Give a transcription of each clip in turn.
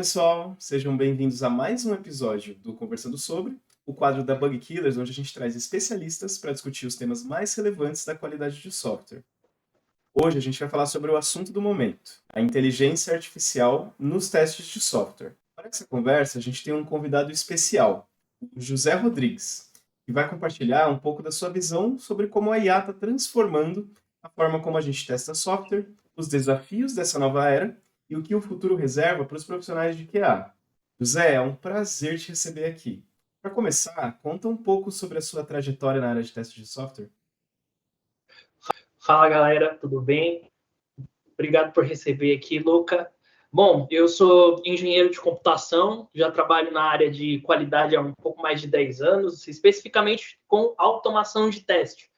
Pessoal, sejam bem-vindos a mais um episódio do Conversando Sobre, o quadro da Bug Killers, onde a gente traz especialistas para discutir os temas mais relevantes da qualidade de software. Hoje a gente vai falar sobre o assunto do momento, a inteligência artificial nos testes de software. Para essa conversa, a gente tem um convidado especial, o José Rodrigues, que vai compartilhar um pouco da sua visão sobre como a IA está transformando a forma como a gente testa software, os desafios dessa nova era e o que o futuro reserva para os profissionais de QA. José, é um prazer te receber aqui. Para começar, conta um pouco sobre a sua trajetória na área de teste de software. Fala, galera, tudo bem? Obrigado por receber aqui, Luca. Bom, eu sou engenheiro de computação, já trabalho na área de qualidade há um pouco mais de 10 anos, especificamente com automação de teste.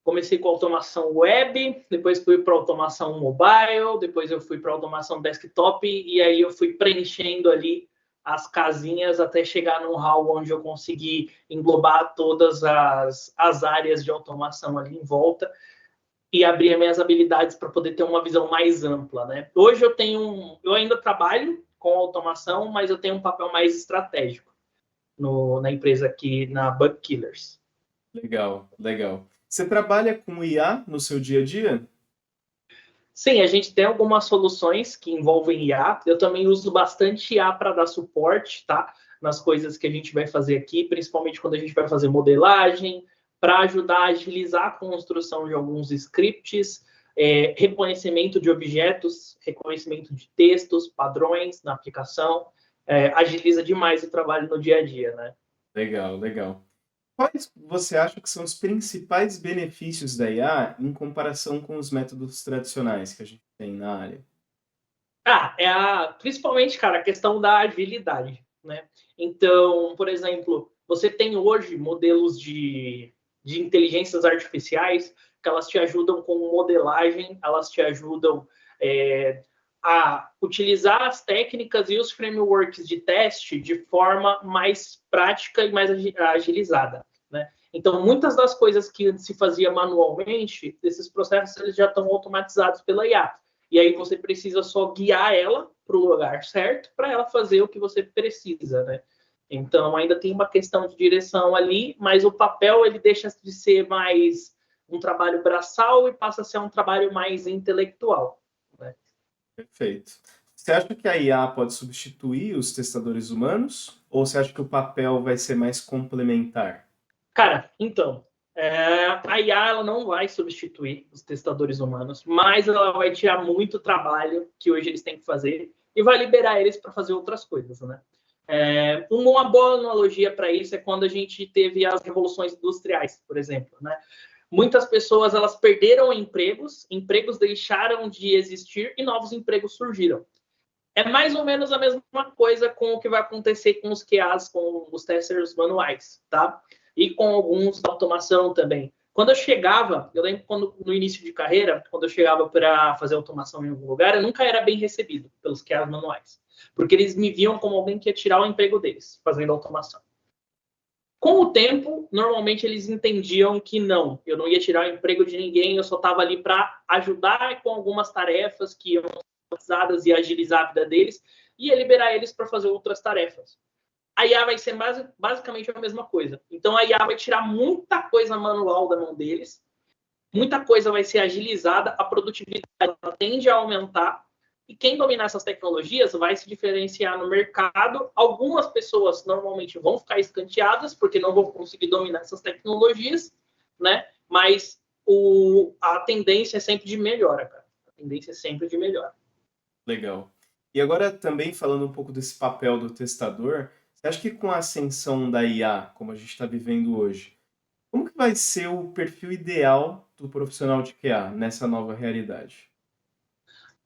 Comecei com automação web, depois fui para automação mobile, depois eu fui para automação desktop e aí eu fui preenchendo ali as casinhas até chegar num hall onde eu consegui englobar todas as áreas de automação ali em volta e abrir as minhas habilidades para poder ter uma visão mais ampla, né? Hoje eu ainda trabalho com automação, mas eu tenho um papel mais estratégico na empresa aqui, na Bug Killers. Legal, legal. Você trabalha com IA no seu dia a dia? Sim, a gente tem algumas soluções que envolvem IA. Eu também uso bastante IA para dar suporte, tá? Nas coisas que a gente vai fazer aqui, principalmente quando a gente vai fazer modelagem, para ajudar a agilizar a construção de alguns scripts, reconhecimento de objetos, reconhecimento de textos, padrões na aplicação. Agiliza demais o trabalho no dia a dia, né? Legal, legal. Quais você acha que são os principais benefícios da IA em comparação com os métodos tradicionais que a gente tem na área? Principalmente, cara, a questão da agilidade, né? Então, por exemplo, você tem hoje modelos de inteligências artificiais que elas te ajudam com modelagem, elas te ajudam a utilizar as técnicas e os frameworks de teste de forma mais prática e mais agilizada, né? Então, muitas das coisas que se fazia manualmente, esses processos eles já estão automatizados pela IA. E aí você precisa só guiar ela para o lugar certo para ela fazer o que você precisa, né? Então, ainda tem uma questão de direção ali, mas o papel ele deixa de ser mais um trabalho braçal e passa a ser um trabalho mais intelectual, né? Perfeito. Você acha que a IA pode substituir os testadores humanos? Ou você acha que o papel vai ser mais complementar? Cara, então, a IA ela não vai substituir os testadores humanos, mas ela vai tirar muito trabalho que hoje eles têm que fazer e vai liberar eles para fazer outras coisas, né? Uma boa analogia para isso é quando a gente teve as revoluções industriais, por exemplo, né? Muitas pessoas elas perderam empregos deixaram de existir e novos empregos surgiram. É mais ou menos a mesma coisa com o que vai acontecer com os QAs, com os testers manuais, tá? E com alguns da automação também. Quando eu lembro no início de carreira, quando eu chegava para fazer automação em algum lugar, eu nunca era bem recebido pelos QAs manuais, porque eles me viam como alguém que ia tirar o emprego deles, fazendo automação. Com o tempo, normalmente eles entendiam que não, eu não ia tirar o emprego de ninguém, eu só estava ali para ajudar com algumas tarefas que iam automatizadas e agilizar a vida deles, e ia liberar eles para fazer outras tarefas. A IA vai ser basicamente a mesma coisa. Então, a IA vai tirar muita coisa manual da mão deles, muita coisa vai ser agilizada, a produtividade tende a aumentar, e quem dominar essas tecnologias vai se diferenciar no mercado. Algumas pessoas normalmente vão ficar escanteadas, porque não vão conseguir dominar essas tecnologias, né? Mas a tendência é sempre de melhora, cara. A tendência é sempre de melhora. Legal. E agora também falando um pouco desse papel do testador, você acha que com a ascensão da IA, como a gente está vivendo hoje, como que vai ser o perfil ideal do profissional de QA nessa nova realidade?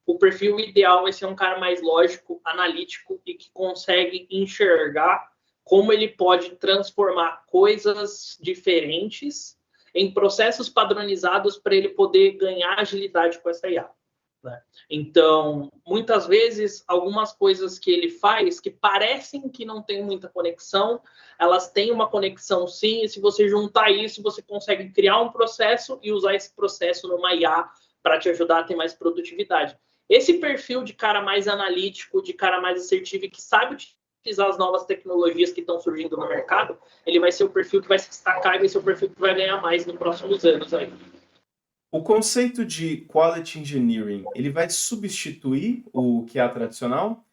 O perfil ideal vai ser um cara mais lógico, analítico e que consegue enxergar como ele pode transformar coisas diferentes em processos padronizados para ele poder ganhar agilidade com essa IA. Né? Então, muitas vezes, algumas coisas que ele faz que parecem que não tem muita conexão, elas têm uma conexão sim, e se você juntar isso, você consegue criar um processo e usar esse processo numa IA para te ajudar a ter mais produtividade. Esse perfil de cara mais analítico, de cara mais assertivo e que sabe utilizar as novas tecnologias que estão surgindo no mercado, ele vai ser o perfil que vai se destacar e vai ser o perfil que vai ganhar mais nos próximos anos aí. O conceito de Quality Engineering, ele vai substituir o QA tradicional?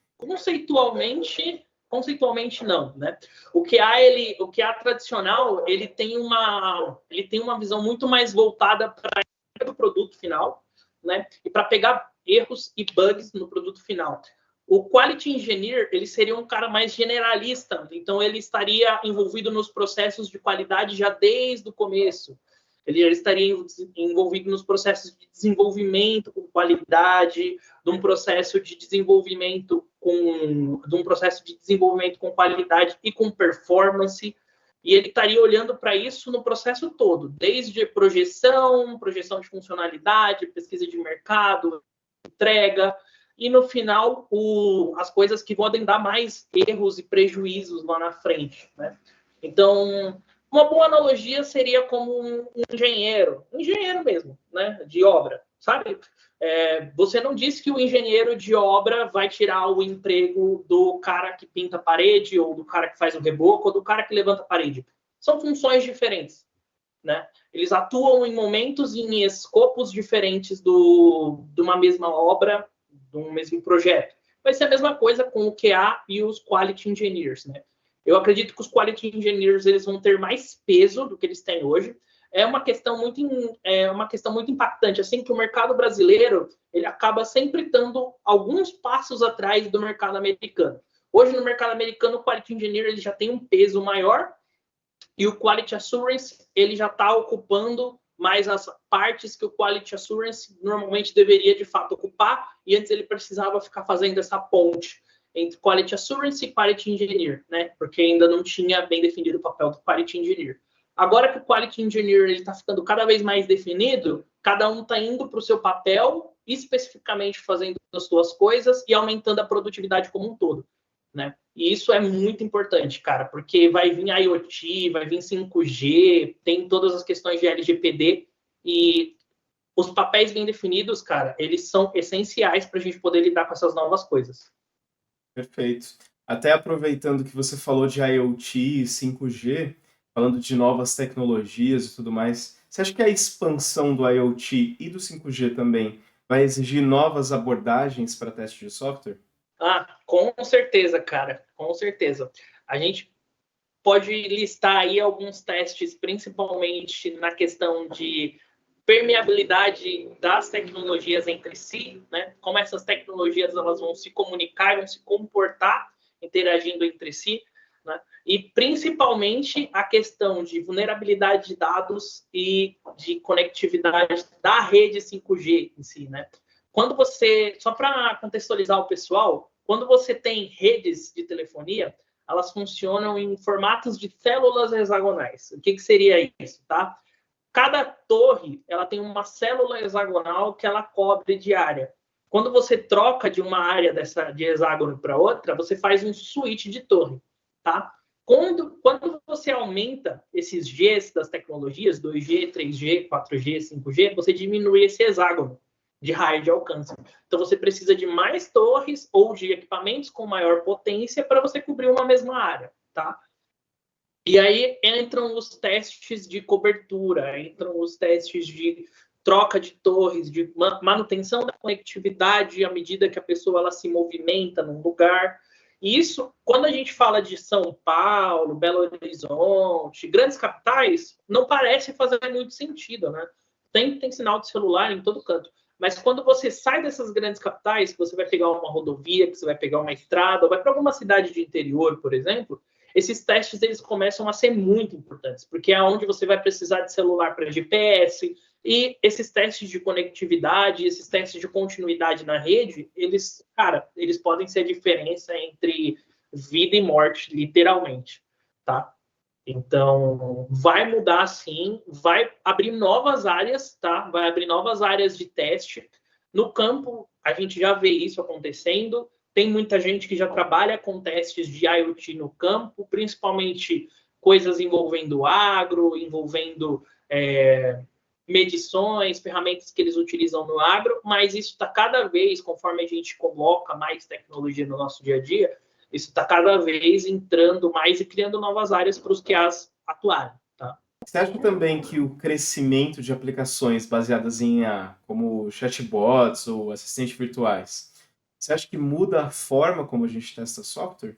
Conceitualmente não, né? O QA tradicional, ele tem uma visão muito mais voltada para o produto final, né? E para pegar erros e bugs no produto final. O Quality Engineer, ele seria um cara mais generalista, então ele estaria envolvido nos processos de qualidade já desde o começo. Ele estaria envolvido nos processos de desenvolvimento com qualidade, de um processo de desenvolvimento com qualidade e com performance. E ele estaria olhando para isso no processo todo, desde projeção de funcionalidade, pesquisa de mercado, entrega, e no final as coisas que podem dar mais erros e prejuízos lá na frente, né? Então, uma boa analogia seria como um engenheiro mesmo, né, de obra, sabe? Você não disse que o engenheiro de obra vai tirar o emprego do cara que pinta a parede, ou do cara que faz o reboco, ou do cara que levanta a parede. São funções diferentes, né? Eles atuam em momentos e em escopos diferentes de uma mesma obra, de um mesmo projeto. Vai ser a mesma coisa com o QA e os Quality Engineers, né? Eu acredito que os Quality Engineers eles vão ter mais peso do que eles têm hoje. É uma questão muito impactante, assim, que o mercado brasileiro ele acaba sempre estando alguns passos atrás do mercado americano. Hoje, no mercado americano, o Quality Engineer ele já tem um peso maior e o Quality Assurance ele já está ocupando mais as partes que o Quality Assurance normalmente deveria, de fato, ocupar, e antes ele precisava ficar fazendo essa ponte entre Quality Assurance e Quality Engineer, né? Porque ainda não tinha bem definido o papel do Quality Engineer. Agora que o Quality Engineer está ficando cada vez mais definido, cada um está indo para o seu papel, especificamente fazendo as suas coisas e aumentando a produtividade como um todo, né? E isso é muito importante, cara, porque vai vir IoT, vai vir 5G, tem todas as questões de LGPD e os papéis bem definidos, cara, eles são essenciais para a gente poder lidar com essas novas coisas. Perfeito. Até aproveitando que você falou de IoT e 5G, falando de novas tecnologias e tudo mais, você acha que a expansão do IoT e do 5G também vai exigir novas abordagens para teste de software? Com certeza, cara, com certeza. A gente pode listar aí alguns testes, principalmente na questão de permeabilidade das tecnologias entre si, né? Como essas tecnologias elas vão se comunicar, vão se comportar interagindo entre si, né? E principalmente a questão de vulnerabilidade de dados e de conectividade da rede 5G em si, né? Só para contextualizar o pessoal, quando você tem redes de telefonia, elas funcionam em formatos de células hexagonais. O que seria isso, tá? Cada torre ela tem uma célula hexagonal que ela cobre de área. Quando você troca de uma área de hexágono para outra, você faz um switch de torre, tá? Quando você aumenta esses Gs das tecnologias, 2G, 3G, 4G, 5G, você diminui esse hexágono de raio de alcance. Então você precisa de mais torres ou de equipamentos com maior potência para você cobrir uma mesma área, tá? E aí entram os testes de cobertura, entram os testes de troca de torres, de manutenção da conectividade à medida que a pessoa ela se movimenta num lugar. E isso, quando a gente fala de São Paulo, Belo Horizonte, grandes capitais, não parece fazer muito sentido, né? Tem sinal de celular em todo canto. Mas quando você sai dessas grandes capitais, que você vai pegar uma rodovia, que você vai pegar uma estrada, ou vai para alguma cidade de interior, por exemplo, esses testes eles começam a ser muito importantes, porque é onde você vai precisar de celular para GPS, e esses testes de conectividade, esses testes de continuidade na rede, eles podem ser a diferença entre vida e morte, literalmente, tá? Então, vai mudar sim, vai abrir novas áreas, tá? Vai abrir novas áreas de teste. No campo, a gente já vê isso acontecendo. Tem muita gente que já trabalha com testes de IoT no campo, principalmente coisas envolvendo agro, envolvendo medições, ferramentas que eles utilizam no agro, mas isso está cada vez, conforme a gente coloca mais tecnologia no nosso dia a dia, isso está cada vez entrando mais e criando novas áreas para os QAs atuarem. Tá? Você acha também que o crescimento de aplicações baseadas em IA, como chatbots ou assistentes virtuais, você acha que muda a forma como a gente testa software?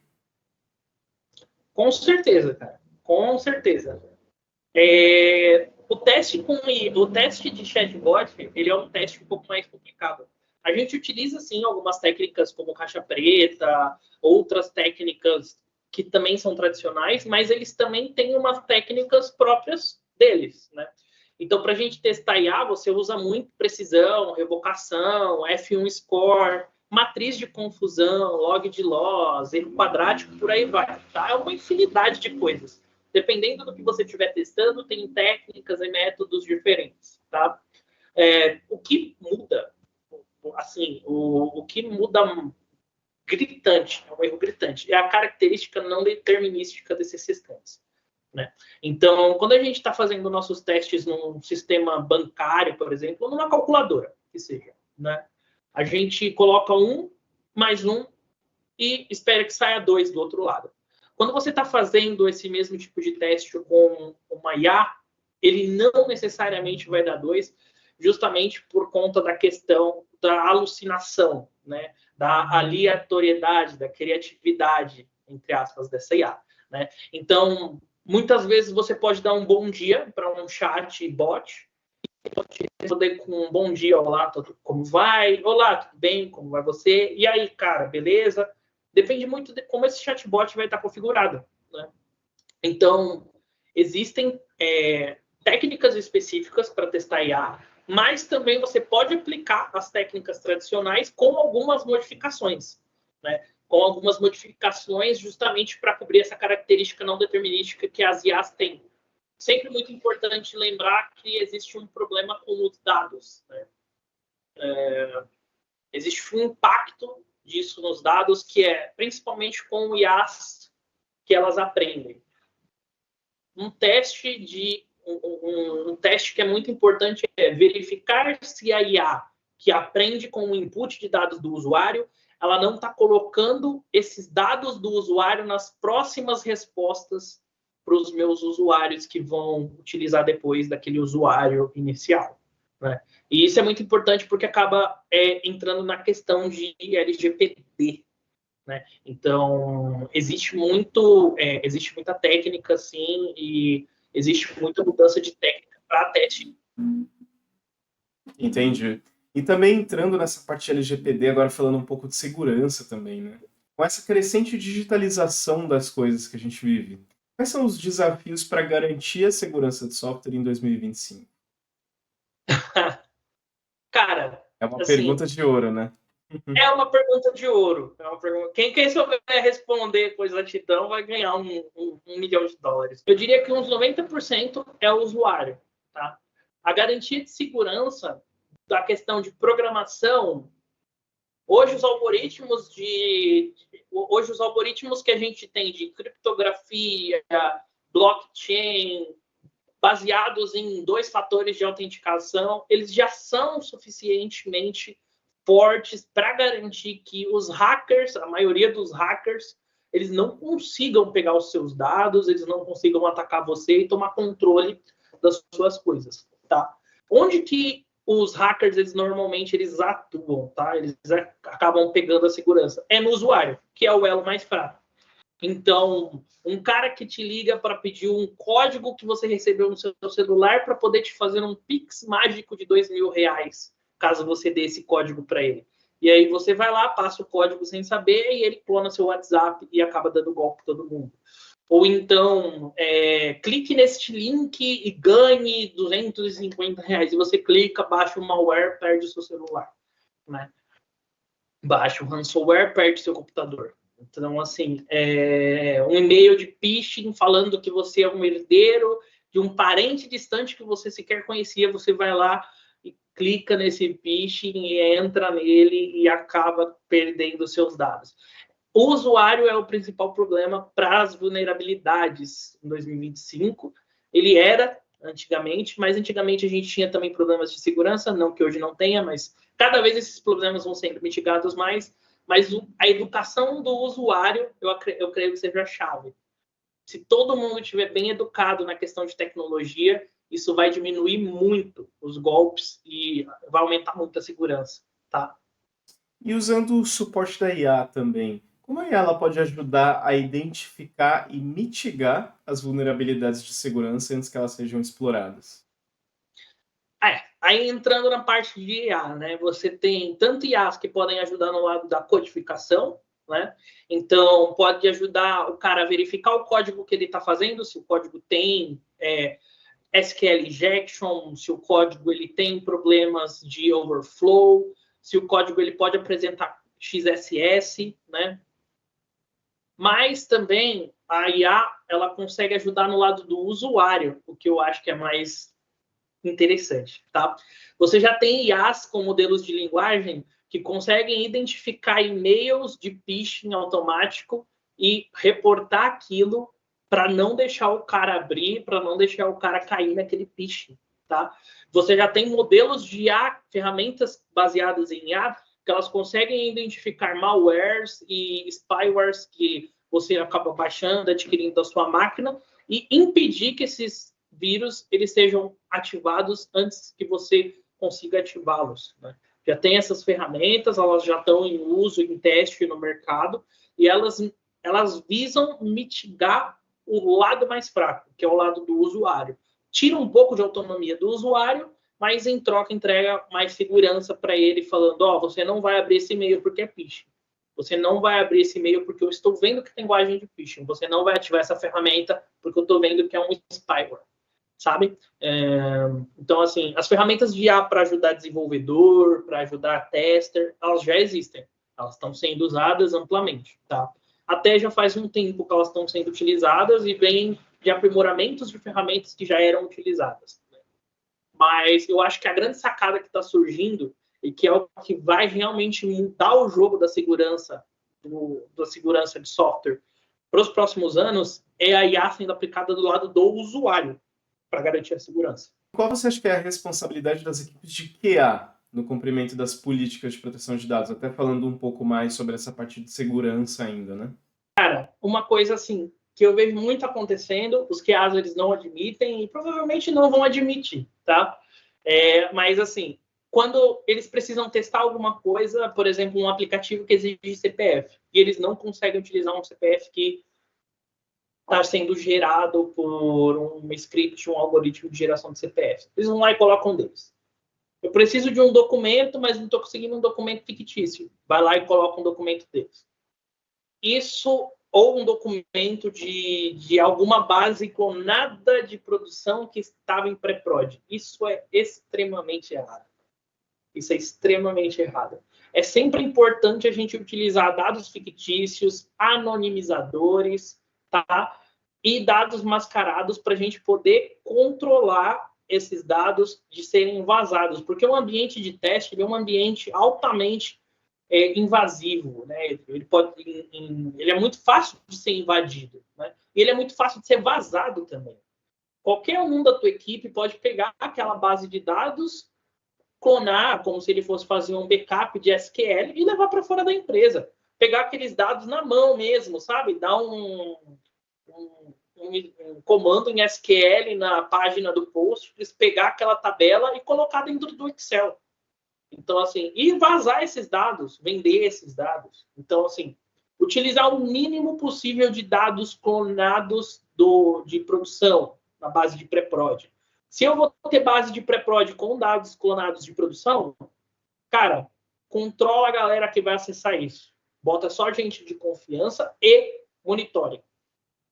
Com certeza, cara. Com certeza. O teste de chatbot, ele é um teste um pouco mais complicado. A gente utiliza, sim, algumas técnicas como caixa preta, outras técnicas que também são tradicionais, mas eles também têm umas técnicas próprias deles, né? Então, para a gente testar IA, você usa muito precisão, revocação, F1 score, matriz de confusão, log de loss, erro quadrático, por aí vai. Tá? É uma infinidade de coisas. Dependendo do que você estiver testando, tem técnicas e métodos diferentes. Tá? O que muda, assim, o que muda gritante, é um erro gritante, é a característica não determinística desses sistemas. Né? Então, quando a gente está fazendo nossos testes num sistema bancário, por exemplo, ou numa calculadora, que seja, né? A gente coloca 1 mais 1 e espera que saia 2 do outro lado. Quando você está fazendo esse mesmo tipo de teste com uma IA, ele não necessariamente vai dar 2, justamente por conta da questão da alucinação, né? Da aleatoriedade, da criatividade, entre aspas, dessa IA. Né? Então, muitas vezes você pode dar um bom dia para um chat bot, responder com um bom dia, olá, como vai? Olá, tudo bem? Como vai você? E aí, cara, beleza? Depende muito de como esse chatbot vai estar configurado. Né? Então, existem técnicas específicas para testar IA, mas também você pode aplicar as técnicas tradicionais com algumas modificações. Né? Com algumas modificações justamente para cobrir essa característica não determinística que as IAs têm. Sempre muito importante lembrar que existe um problema com os dados. Né? Existe um impacto disso nos dados, que é principalmente com IAs que elas aprendem. Um teste que é muito importante é verificar se a IA que aprende com o input de dados do usuário, ela não está colocando esses dados do usuário nas próximas respostas para os meus usuários que vão utilizar depois daquele usuário inicial. Né? E isso é muito importante porque acaba entrando na questão de LGPD. Né? Então, existe muita técnica, sim, e existe muita mudança de técnica para teste. Entendi. E também entrando nessa parte de LGPD, agora falando um pouco de segurança também, né? Com essa crescente digitalização das coisas que a gente vive, quais são os desafios para garantir a segurança de software em 2025? Cara, É uma assim, pergunta de ouro, né? é uma pergunta de ouro. É uma pergunta... Quem souber responder com exatidão vai ganhar $1 milhão. Eu diria que uns 90% é o usuário. Tá? A garantia de segurança da questão de programação, hoje os algoritmos que a gente tem de criptografia, blockchain, baseados em 2 fatores de autenticação, eles já são suficientemente fortes para garantir que os hackers, a maioria dos hackers, eles não consigam pegar os seus dados, eles não consigam atacar você e tomar controle das suas coisas, tá? Onde que os hackers, normalmente atuam, tá? Eles acabam pegando a segurança. É no usuário, que é o elo mais fraco. Então, um cara que te liga para pedir um código que você recebeu no seu celular para poder te fazer um Pix mágico de R$2.000, caso você dê esse código para ele. E aí você vai lá, passa o código sem saber e ele clona seu WhatsApp e acaba dando golpe para todo mundo. Ou então, clique neste link e ganhe R$250. E você clica, baixa o malware, perde o seu celular. Né? Baixa o ransomware, perde seu computador. Então, assim, um e-mail de phishing falando que você é um herdeiro de um parente distante que você sequer conhecia, você vai lá e clica nesse phishing e entra nele e acaba perdendo seus dados. O usuário é o principal problema para as vulnerabilidades em 2025. Ele era antigamente, mas antigamente a gente tinha também problemas de segurança, não que hoje não tenha, mas cada vez esses problemas vão sendo mitigados mais, mas a educação do usuário, eu creio que seja a chave. Se todo mundo estiver bem educado na questão de tecnologia, isso vai diminuir muito os golpes e vai aumentar muito a segurança, tá? E usando o suporte da IA também, como a IA ela pode ajudar a identificar e mitigar as vulnerabilidades de segurança antes que elas sejam exploradas? Aí entrando na parte de IA, né? Você tem tanto IAs que podem ajudar no lado da codificação, né? Então, pode ajudar o cara a verificar o código que ele está fazendo, se o código tem SQL injection, se o código ele tem problemas de overflow, se o código ele pode apresentar XSS, né? Mas também a IA ela consegue ajudar no lado do usuário, o que eu acho que é mais interessante, tá? Você já tem IAs com modelos de linguagem que conseguem identificar e-mails de phishing automático e reportar aquilo para não deixar o cara abrir, para não deixar o cara cair naquele phishing, tá? Você já tem modelos de IA, ferramentas baseadas em IA, que elas conseguem identificar malwares e spywares que você acaba baixando, adquirindo da sua máquina e impedir que esses vírus eles sejam ativados antes que você consiga ativá-los, né? Já tem essas ferramentas, elas já estão em uso, em teste no mercado, e elas visam mitigar o lado mais fraco, que é o lado do usuário. Tira um pouco de autonomia do usuário, mas em troca entrega mais segurança para ele, falando, você não vai abrir esse e-mail porque é phishing. Você não vai abrir esse e-mail porque eu estou vendo que tem linguagem de phishing. Você não vai ativar essa ferramenta porque eu estou vendo que é um spyware, sabe? Então, assim, as ferramentas de IA para ajudar desenvolvedor, para ajudar tester, elas já existem. Elas estão sendo usadas amplamente, tá? Até já faz um tempo que elas estão sendo utilizadas e vem de aprimoramentos de ferramentas que já eram utilizadas. Mas eu acho que a grande sacada que está surgindo e que é o que vai realmente mudar o jogo da segurança, da segurança de software para os próximos anos é a IA sendo aplicada do lado do usuário para garantir a segurança. Qual você acha que é a responsabilidade das equipes de QA no cumprimento das políticas de proteção de dados? Até falando um pouco mais sobre essa parte de segurança ainda, né? Cara, uma coisa assim que eu vejo muito acontecendo, os QAs eles não admitem e provavelmente não vão admitir, tá? Mas assim, quando eles precisam testar alguma coisa, por exemplo, um aplicativo que exige CPF, e eles não conseguem utilizar um CPF que está sendo gerado por um script, um algoritmo de geração de CPF. Eles vão lá e colocam deles. Eu preciso de um documento, mas não estou conseguindo um documento fictício. Vai lá e coloca um documento deles. Isso, ou um documento de alguma base clonada de produção que estava em pré-prod. Isso é extremamente errado. Isso é extremamente errado. É sempre importante a gente utilizar dados fictícios, anonimizadores, tá? E dados mascarados para a gente poder controlar esses dados de serem vazados, porque o ambiente de teste é um ambiente altamente invasivo, né? Ele é muito fácil de ser invadido, né? E ele é muito fácil de ser vazado também. Qualquer um da tua equipe pode pegar aquela base de dados, clonar, como se ele fosse fazer um backup de SQL e levar para fora da empresa. Pegar aqueles dados na mão mesmo, sabe? Dar um comando em SQL na página do post, pegar aquela tabela e colocar dentro do Excel. Então, assim, e vazar esses dados, vender esses dados. Então, assim, utilizar o mínimo possível de dados clonados de produção na base de pré-prod. Se eu vou ter base de pré-prod com dados clonados de produção, cara, controla a galera que vai acessar isso. Bota só gente de confiança e monitore.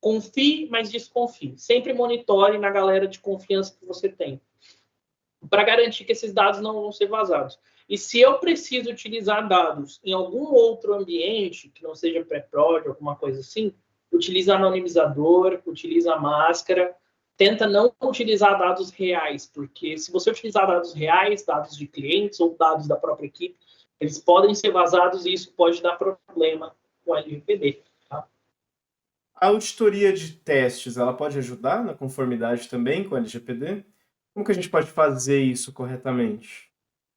Confie, mas desconfie. Sempre monitore na galera de confiança que você tem, para garantir que esses dados não vão ser vazados. E se eu preciso utilizar dados em algum outro ambiente, que não seja pré-prod, alguma coisa assim, utiliza anonimizador, utiliza máscara, tenta não utilizar dados reais, porque se você utilizar dados reais, dados de clientes ou dados da própria equipe, eles podem ser vazados e isso pode dar problema com o LGPD. Tá? A auditoria de testes, ela pode ajudar na conformidade também com a LGPD? Como que a gente pode fazer isso corretamente?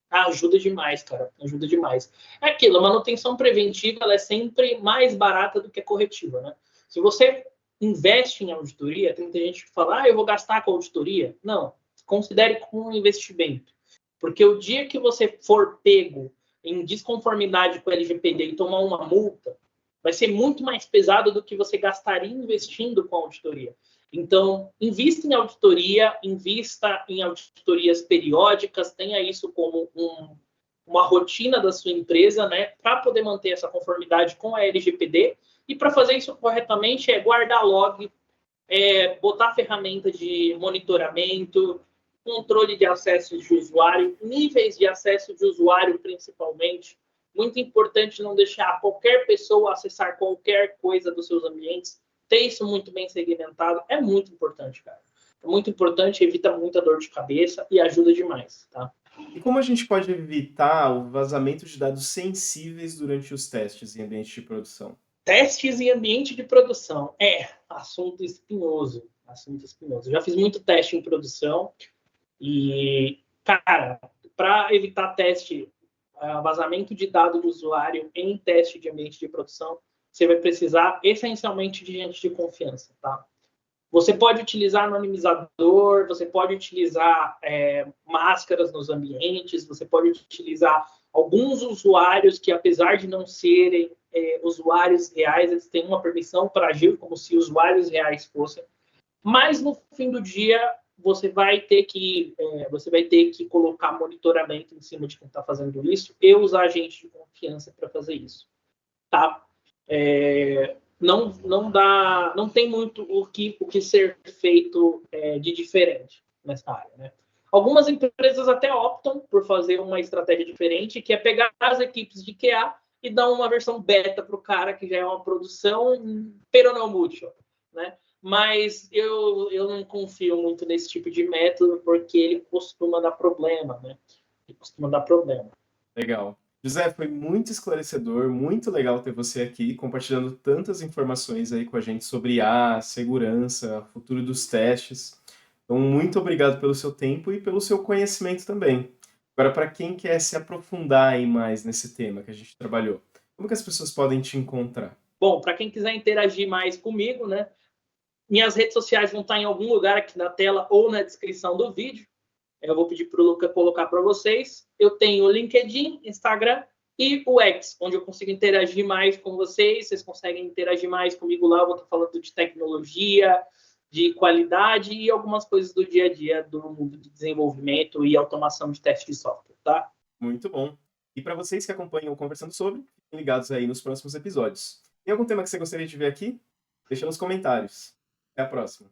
Ajuda demais, cara. Ajuda demais. É aquilo, a manutenção preventiva ela é sempre mais barata do que a corretiva, né? Se você investe em auditoria, tem muita gente que fala, eu vou gastar com auditoria. Não, considere como um investimento. Porque o dia que você for pego em desconformidade com a LGPD e tomar uma multa, vai ser muito mais pesado do que você gastaria investindo com a auditoria. Então, invista em auditorias periódicas, tenha isso como uma rotina da sua empresa, né, para poder manter essa conformidade com a LGPD. E para fazer isso corretamente é guardar log, botar ferramenta de monitoramento, controle de acesso de usuário, níveis de acesso de usuário principalmente. Muito importante não deixar qualquer pessoa acessar qualquer coisa dos seus ambientes. Ter isso muito bem segmentado é muito importante, cara. É muito importante, evita muita dor de cabeça e ajuda demais, tá? E como a gente pode evitar o vazamento de dados sensíveis durante os testes em ambiente de produção? Testes em ambiente de produção. Assunto espinhoso. Assunto espinhoso. Já fiz muito teste em produção e, cara, para evitar vazamento de dado do usuário em teste de ambiente de produção, você vai precisar essencialmente de gente de confiança, tá? Você pode utilizar anonimizador, você pode utilizar máscaras nos ambientes, você pode utilizar alguns usuários que, apesar de não serem usuários reais, eles têm uma permissão para agir como se usuários reais fossem. Mas, no fim do dia, você vai ter que colocar monitoramento em cima de quem está fazendo isso e usar gente de confiança para fazer isso, tá? Não tem muito o que ser feito de diferente nessa área, né? Algumas empresas até optam por fazer uma estratégia diferente, que é pegar as equipes de QA e dar uma versão beta para o cara que já é uma produção pero não mucho, né? Mas eu não confio muito nesse tipo de método, porque ele costuma dar problema, né? Ele costuma dar problema. Legal. José, foi muito esclarecedor, muito legal ter você aqui, compartilhando tantas informações aí com a gente sobre IA, segurança, futuro dos testes. Então, muito obrigado pelo seu tempo e pelo seu conhecimento também. Agora, para quem quer se aprofundar aí mais nesse tema que a gente trabalhou, como que as pessoas podem te encontrar? Bom, para quem quiser interagir mais comigo, né? Minhas redes sociais vão estar em algum lugar aqui na tela ou na descrição do vídeo. Eu vou pedir para o Luca colocar para vocês. Eu tenho o LinkedIn, Instagram e o X, onde eu consigo interagir mais com vocês. Vocês conseguem interagir mais comigo lá. Eu vou estar falando de tecnologia, de qualidade e algumas coisas do dia a dia do mundo de desenvolvimento e automação de teste de software, tá? Muito bom. E para vocês que acompanham o Conversando Sobre, fiquem ligados aí nos próximos episódios. Tem algum tema que você gostaria de ver aqui? Deixa nos comentários. Até a próxima.